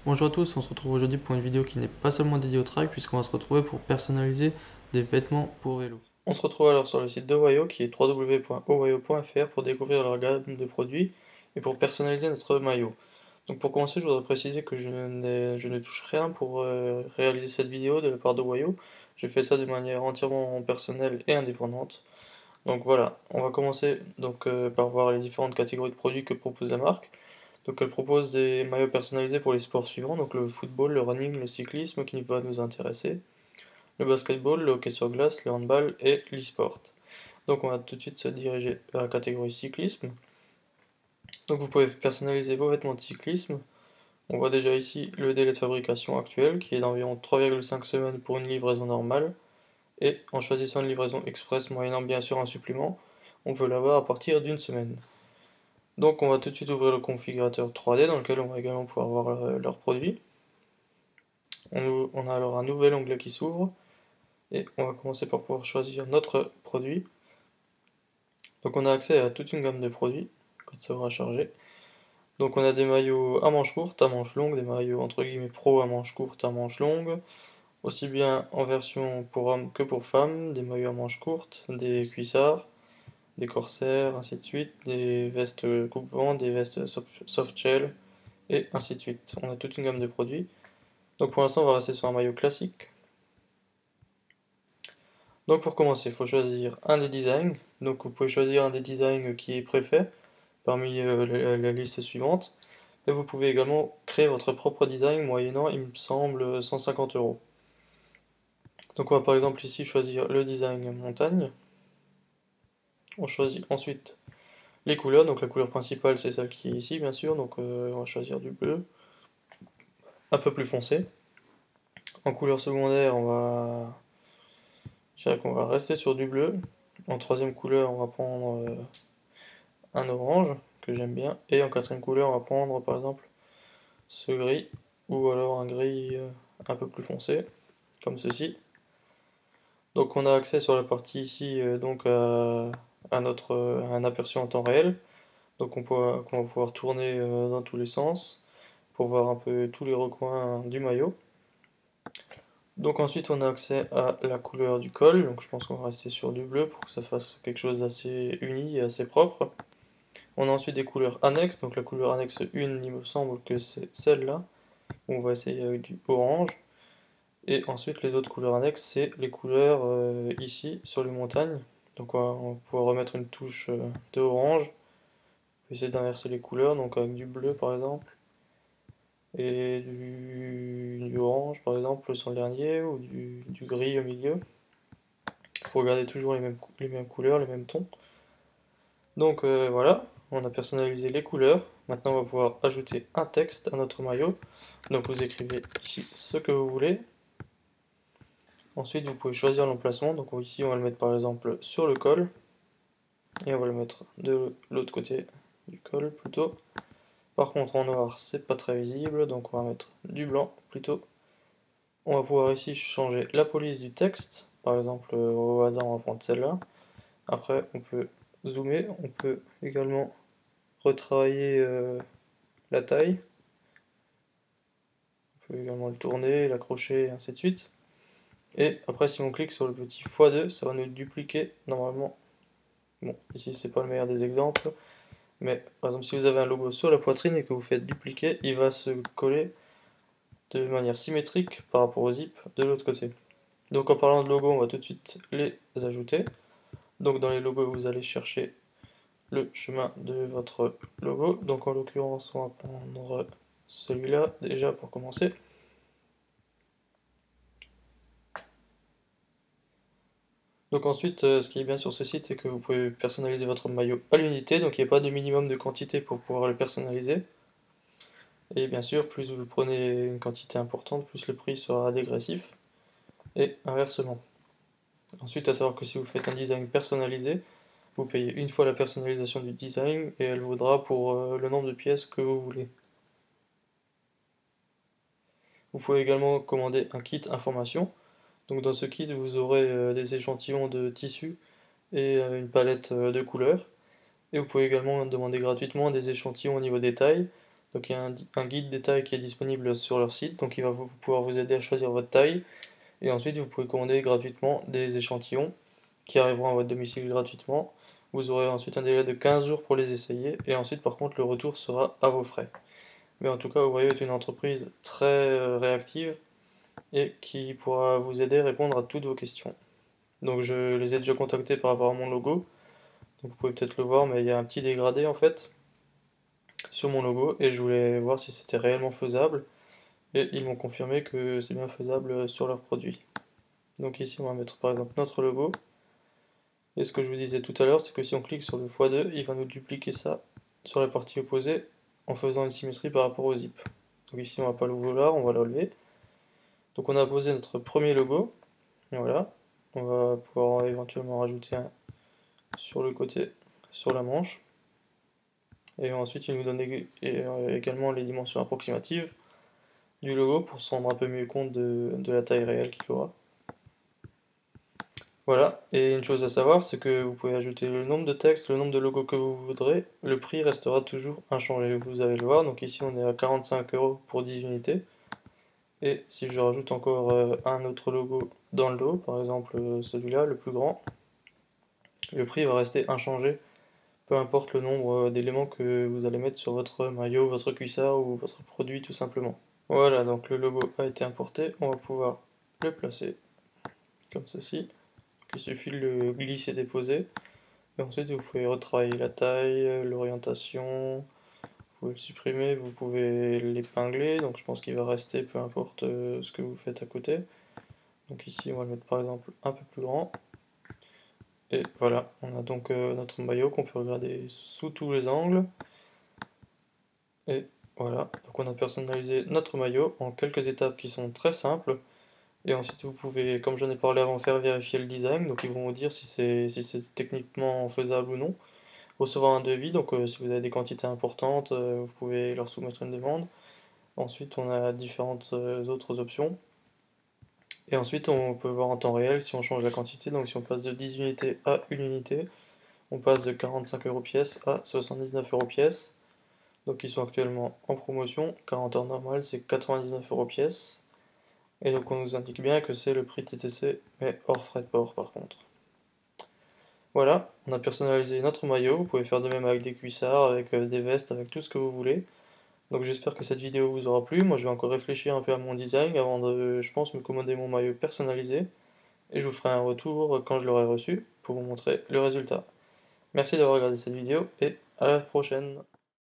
Bonjour à tous, on se retrouve aujourd'hui pour une vidéo qui n'est pas seulement dédiée au track, puisqu'on va se retrouver pour personnaliser des vêtements pour vélo. On se retrouve alors sur le site d'Owayo qui est www.owayo.fr pour découvrir leur gamme de produits et pour personnaliser notre maillot. Donc pour commencer, je voudrais préciser que je ne touche rien pour réaliser cette vidéo de la part d'Owayo. Je fais ça de manière entièrement personnelle et indépendante. Donc voilà, on va commencer par voir les différentes catégories de produits que propose la marque. Donc elle propose des maillots personnalisés pour les sports suivants, donc le football, le running, le cyclisme qui va nous intéresser, le basketball, le hockey sur glace, le handball et l'e-sport. Donc on va tout de suite se diriger vers la catégorie cyclisme. Donc vous pouvez personnaliser vos vêtements de cyclisme. On voit déjà ici le délai de fabrication actuel qui est d'environ 3,5 semaines pour une livraison normale. Et en choisissant une livraison express moyennant bien sûr un supplément, on peut l'avoir à partir d'une semaine. Donc on va tout de suite ouvrir le configurateur 3D dans lequel on va également pouvoir voir leurs produits. On a alors un nouvel onglet qui s'ouvre et on va commencer par pouvoir choisir notre produit. Donc on a accès à toute une gamme de produits quand ça sera chargé. Donc on a des maillots à manches courtes, à manches longues, des maillots entre guillemets pro à manches courtes, à manches longues, aussi bien en version pour hommes que pour femmes, des maillots à manches courtes, des cuissards, des corsaires, ainsi de suite, des vestes coupe-vent, des vestes soft shell, et ainsi de suite. On a toute une gamme de produits. Donc pour l'instant, on va rester sur un maillot classique. Donc pour commencer, il faut choisir un des designs. Donc vous pouvez choisir un des designs qui est préfet parmi la liste suivante. Et vous pouvez également créer votre propre design moyennant, il me semble, 150 euros. Donc on va par exemple ici choisir le design montagne. On choisit ensuite les couleurs. Donc la couleur principale c'est celle qui est ici bien sûr. Donc on va choisir du bleu un peu plus foncé. En couleur secondaire, je dirais qu'on va rester sur du bleu. En troisième couleur, on va prendre un orange, que j'aime bien. Et en quatrième couleur, on va prendre par exemple ce gris, ou alors un gris un peu plus foncé, comme ceci. Donc on a accès sur la partie ici à un aperçu en temps réel. Donc qu'on va pouvoir tourner dans tous les sens pour voir un peu tous les recoins du maillot. Donc ensuite on a accès à la couleur du col, donc je pense qu'on va rester sur du bleu pour que ça fasse quelque chose d'assez uni et assez propre. On a ensuite des couleurs annexes, donc la couleur annexe 1 il me semble que c'est celle-là, on va essayer avec du orange. Et ensuite les autres couleurs annexes c'est les couleurs ici sur les montagnes. Donc on va pouvoir remettre une touche de orange, on peut essayer d'inverser les couleurs, donc avec du bleu par exemple et du orange par exemple sur le dernier, ou du gris au milieu, pour garder toujours les mêmes couleurs, les mêmes tons. Donc voilà, on a personnalisé les couleurs. Maintenant on va pouvoir ajouter un texte à notre maillot. Donc vous écrivez ici ce que vous voulez. Ensuite vous pouvez choisir l'emplacement. Donc ici on va le mettre par exemple sur le col. Et on va le mettre de l'autre côté du col plutôt. Par contre en noir c'est pas très visible, donc on va mettre du blanc plutôt. On va pouvoir ici changer la police du texte. Par exemple, au hasard, on va prendre celle-là. Après, on peut zoomer. On peut également retravailler la taille. On peut également le tourner, l'accrocher, et ainsi de suite. Et après, si on clique sur le petit x2, ça va nous dupliquer normalement. Bon, ici, c'est pas le meilleur des exemples. Mais par exemple, si vous avez un logo sur la poitrine et que vous faites dupliquer, il va se coller de manière symétrique par rapport au zip de l'autre côté. Donc en parlant de logo, on va tout de suite les ajouter. Donc dans les logos, vous allez chercher le chemin de votre logo. Donc en l'occurrence, on va prendre celui-là déjà pour commencer. Donc ensuite, ce qui est bien sur ce site, c'est que vous pouvez personnaliser votre maillot à l'unité. Donc il n'y a pas de minimum de quantité pour pouvoir le personnaliser. Et bien sûr, plus vous prenez une quantité importante, plus le prix sera dégressif. Et inversement. Ensuite, à savoir que si vous faites un design personnalisé, vous payez une fois la personnalisation du design et elle vaudra pour le nombre de pièces que vous voulez. Vous pouvez également commander un kit information. Donc dans ce kit, vous aurez des échantillons de tissus et une palette de couleurs. Et vous pouvez également demander gratuitement des échantillons au niveau des tailles. Donc il y a un guide des tailles qui est disponible sur leur site, donc il va pouvoir vous aider à choisir votre taille. Et ensuite vous pouvez commander gratuitement des échantillons qui arriveront à votre domicile gratuitement. Vous aurez ensuite un délai de 15 jours pour les essayer, et ensuite par contre le retour sera à vos frais. Mais en tout cas, Ovaio est une entreprise très réactive et qui pourra vous aider à répondre à toutes vos questions. Donc je les ai déjà contactés par rapport à mon logo, donc vous pouvez peut-être le voir, mais il y a un petit dégradé en fait sur mon logo, et je voulais voir si c'était réellement faisable, et ils m'ont confirmé que c'est bien faisable sur leurs produits. Donc ici on va mettre par exemple notre logo, et ce que je vous disais tout à l'heure, c'est que si on clique sur le x2, il va nous dupliquer ça sur la partie opposée en faisant une symétrie par rapport au zip. Donc ici on va pas le vouloir, on va l'enlever. Donc on a posé notre premier logo, et voilà. On va pouvoir éventuellement rajouter un sur le côté, sur la manche. Et ensuite il nous donne également les dimensions approximatives du logo pour se rendre un peu mieux compte de la taille réelle qu'il aura. Voilà, et une chose à savoir, c'est que vous pouvez ajouter le nombre de textes, le nombre de logos que vous voudrez, le prix restera toujours inchangé, vous allez le voir, donc ici on est à 45 € pour 10 unités, et si je rajoute encore un autre logo dans le lot, par exemple celui-là, le plus grand, le prix va rester inchangé, peu importe le nombre d'éléments que vous allez mettre sur votre maillot, votre cuissard ou votre produit tout simplement. Voilà, donc le logo a été importé, on va pouvoir le placer comme ceci. Il suffit de le glisser et déposer. Et ensuite, vous pouvez retravailler la taille, l'orientation, vous pouvez le supprimer, vous pouvez l'épingler. Donc je pense qu'il va rester, peu importe ce que vous faites à côté. Donc ici, on va le mettre par exemple un peu plus grand. Et voilà, on a donc notre maillot qu'on peut regarder sous tous les angles. Et voilà, donc on a personnalisé notre maillot en quelques étapes qui sont très simples. Et ensuite, vous pouvez, comme j'en ai parlé avant, faire vérifier le design. Donc ils vont vous dire si c'est techniquement faisable ou non. Recevoir un devis, donc si vous avez des quantités importantes, vous pouvez leur soumettre une demande. Ensuite, on a différentes autres options. Et ensuite, on peut voir en temps réel si on change la quantité. Donc si on passe de 10 unités à 1 unité, on passe de 45 € pièce à 79 € pièce. Donc ils sont actuellement en promotion. 40 heures normales, c'est 99 € pièce. Et donc on nous indique bien que c'est le prix TTC, mais hors frais de port par contre. Voilà, on a personnalisé notre maillot, vous pouvez faire de même avec des cuissards, avec des vestes, avec tout ce que vous voulez. Donc j'espère que cette vidéo vous aura plu, moi je vais encore réfléchir un peu à mon design avant de, je pense, me commander mon maillot personnalisé. Et je vous ferai un retour quand je l'aurai reçu pour vous montrer le résultat. Merci d'avoir regardé cette vidéo et à la prochaine.